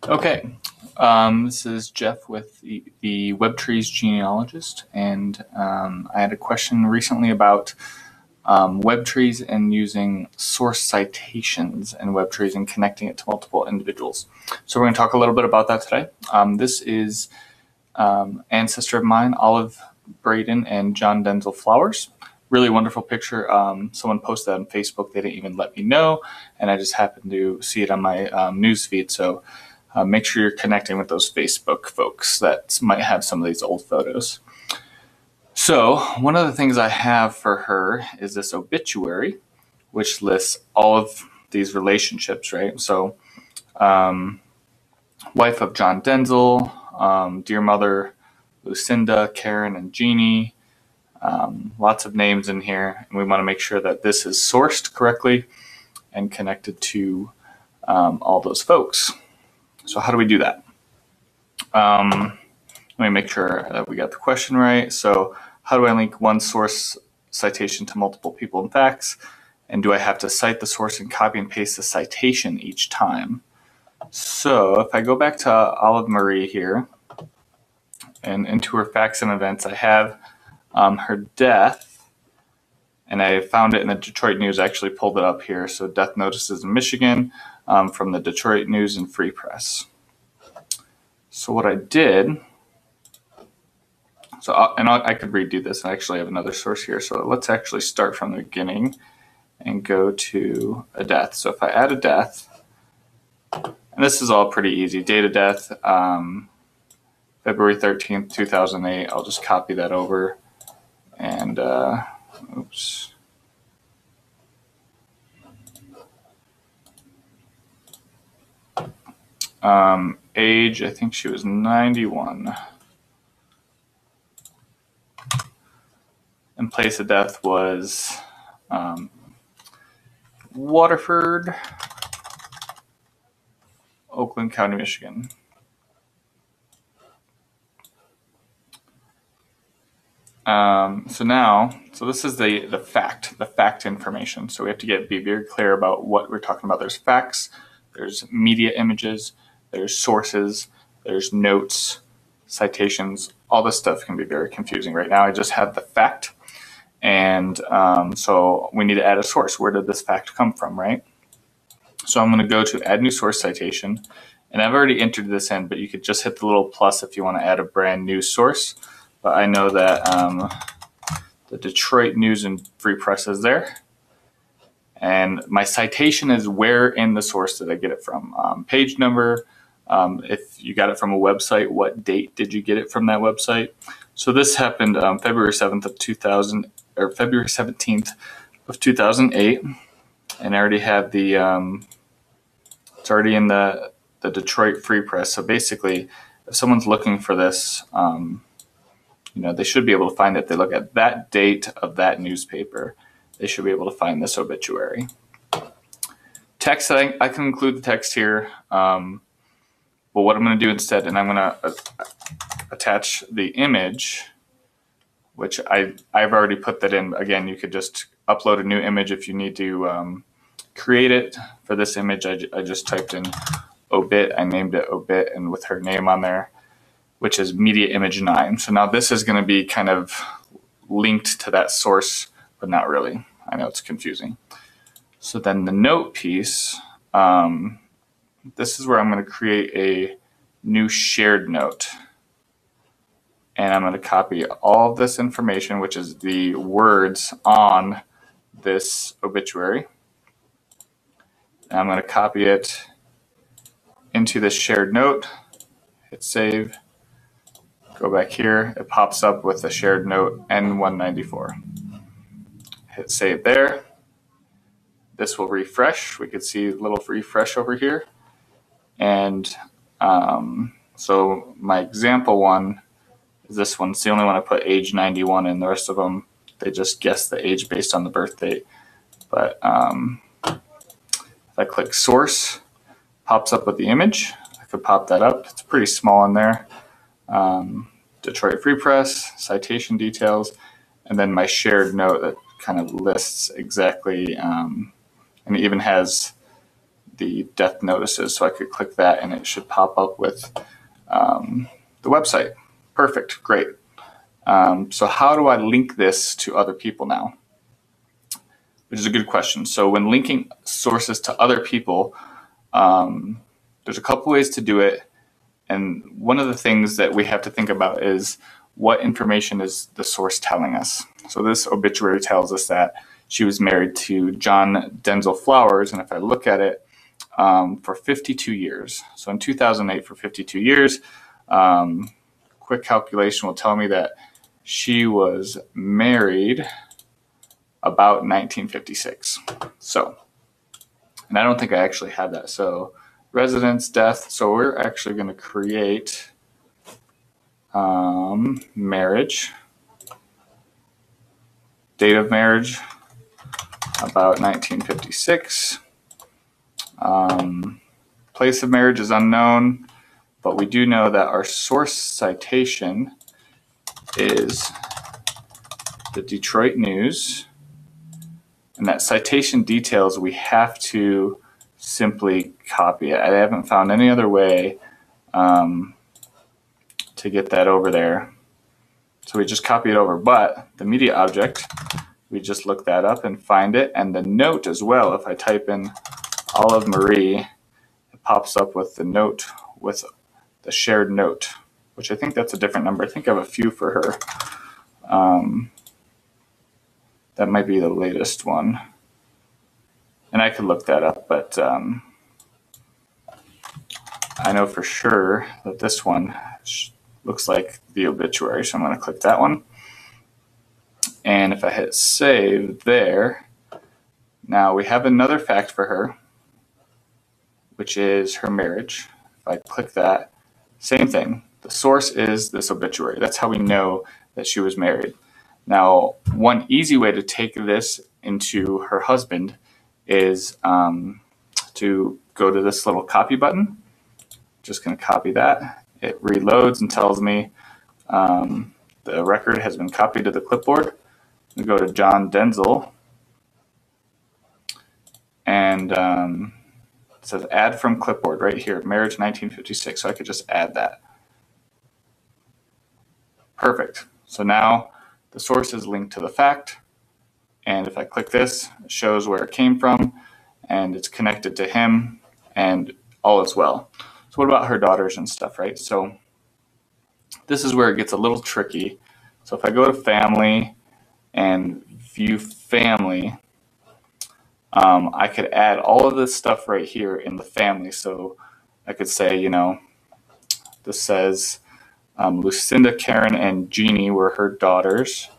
Okay, this is Jeff with the webtrees genealogist, and I had a question recently about webtrees and using source citations in webtrees and connecting it to multiple individuals. So we're going to talk a little bit about that today. This is ancestor of mine, Olive Braden and John Denzel Flowers. Really wonderful picture. Someone posted that on Facebook. They didn't even let me know, and I just happened to see it on my news feed. So make sure you're connecting with those Facebook folks that might have some of these old photos. So one of the things I have for her is this obituary, which lists all of these relationships, right? So wife of John Denzel, dear mother Lucinda, Karen, and Jeannie. Lots of names in here, and we want to make sure that this is sourced correctly and connected to all those folks. So how do we do that? Let me make sure that we got the question right. So how do I link one source citation to multiple people and facts? And do I have to cite the source and copy and paste the citation each time? So if I go back to Olive Marie here and into her facts and events, I have her death, and I found it in the Detroit News. I actually pulled it up here. So death notices in Michigan from the Detroit News and Free Press. So what I did, I could redo this. I actually have another source here. So let's actually start from the beginning and go to a death. So if I add a death, and this is all pretty easy. Date of death, February 13th, 2008. I'll just copy that over. And, oops. Age, I think she was 91. And place of death was Waterford, Oakland County, Michigan. So this is the fact information. So we have to be very clear about what we're talking about. There's facts, there's media images, there's sources, there's notes, citations. All this stuff can be very confusing. Right now I just have the fact, and so we need to add a source. Where did this fact come from, right? So I'm going to go to add new source citation, and I've already entered this in, but you could just hit the little plus if you want to add a brand new source. But I know that the Detroit News and Free Press is there. And my citation is where in the source did I get it from? Page number, if you got it from a website, what date did you get it from that website? So this happened February 7th of 2000, or February 17th of 2008. And I already have it's already in the Detroit Free Press. So basically, if someone's looking for this, they should be able to find it. They look at that date of that newspaper. They should be able to find this obituary. Text, I can include the text here. But what I'm going to do instead, and I'm going to attach the image, which I've already put that in. Again, you could just upload a new image if you need to create it. For this image, I just typed in obit. I named it obit, and with her name on there, which is media image 9. So now this is going to be kind of linked to that source, but not really. I know it's confusing. So then the note piece, this is where I'm going to create a new shared note. And I'm going to copy all of this information, which is the words on this obituary. And I'm going to copy it into this shared note, hit save. Go back here, it pops up with a shared note N194. Hit save there. This will refresh. We can see a little refresh over here. And so my example one is this one. It's the only one I put age 91 in. The rest of them, they just guess the age based on the birth date. But if I click source, pops up with the image. I could pop that up. It's pretty small in there. Detroit Free Press, citation details, and then my shared note that kind of lists exactly, and it even has the death notices. So I could click that and it should pop up with the website. Perfect, great. So how do I link this to other people now? Which is a good question. So when linking sources to other people, there's a couple ways to do it. And one of the things that we have to think about is what information is the source telling us. So this obituary tells us that she was married to John Denzel Flowers. And if I look at it, for 52 years. So in 2008, for 52 years, quick calculation will tell me that she was married about 1956. So, and I don't think I actually had that. So residence, death. So we're actually going to create marriage, date of marriage, about 1956. Place of marriage is unknown, but we do know that our source citation is the Detroit News. And that citation details, we have to simply copy it. I haven't found any other way to get that over there. So we just copy it over. But the media object, we just look that up and find it. And the note as well, if I type in Olive Marie, it pops up with the note, with the shared note, which I think that's a different number. I think I have a few for her. That might be the latest one. And I could look that up, but I know for sure that this one looks like the obituary. So I'm going to click that one. And if I hit save there, now we have another fact for her, which is her marriage. If I click that, same thing. The source is this obituary. That's how we know that she was married. Now, one easy way to take this into her husband is to go to this little copy button. Just going to copy that. It reloads and tells me the record has been copied to the clipboard. We go to John Denzel, and it says add from clipboard right here, marriage 1956. So I could just add that. Perfect. So now the source is linked to the fact, and if I click this, it shows where it came from, and it's connected to him, and all is well. So what about her daughters and stuff, right? So this is where it gets a little tricky. So if I go to family and view family, I could add all of this stuff right here in the family. So I could say, you know, this says Lucinda, Karen, and Jeannie were her daughters.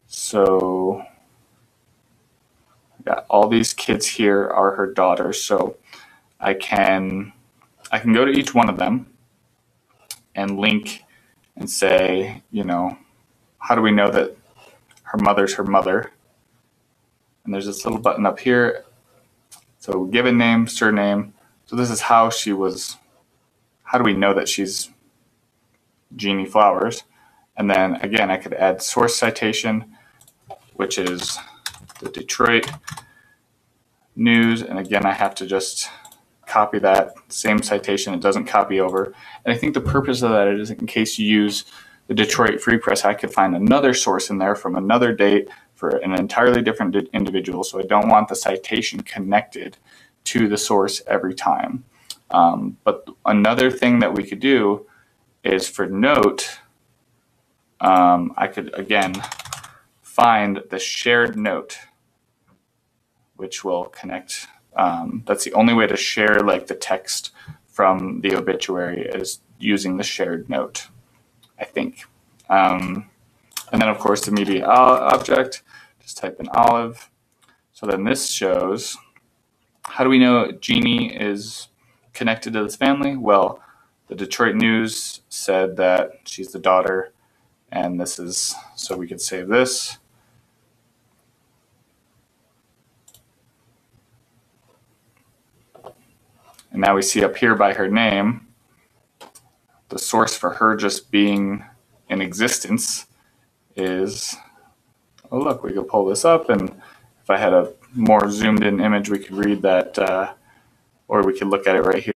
So got all these kids here are her daughters. So I can go to each one of them and link and say, you know, how do we know that her mother's her mother? And there's this little button up here. So given name, surname. So this is how she was. How do we know that she's Jeannie Flowers? And then again, I could add source citation, which is the Detroit News. And again, I have to just copy that same citation. It doesn't copy over. And I think the purpose of that is in case you use the Detroit Free Press, I could find another source in there from another date for an entirely different individual. So I don't want the citation connected to the source every time. But another thing that we could do is for note, I could again find the shared note, which will connect. That's the only way to share like the text from the obituary is using the shared note, I think. And then of course the media object, just type in Olive. So then this shows, how do we know Jeannie is connected to this family? Well, the Detroit News said that she's the daughter, and this is, so we could save this. And now we see up here by her name, the source for her just being in existence is, oh look, we could pull this up, and if I had a more zoomed in image, we could read that or we could look at it right here.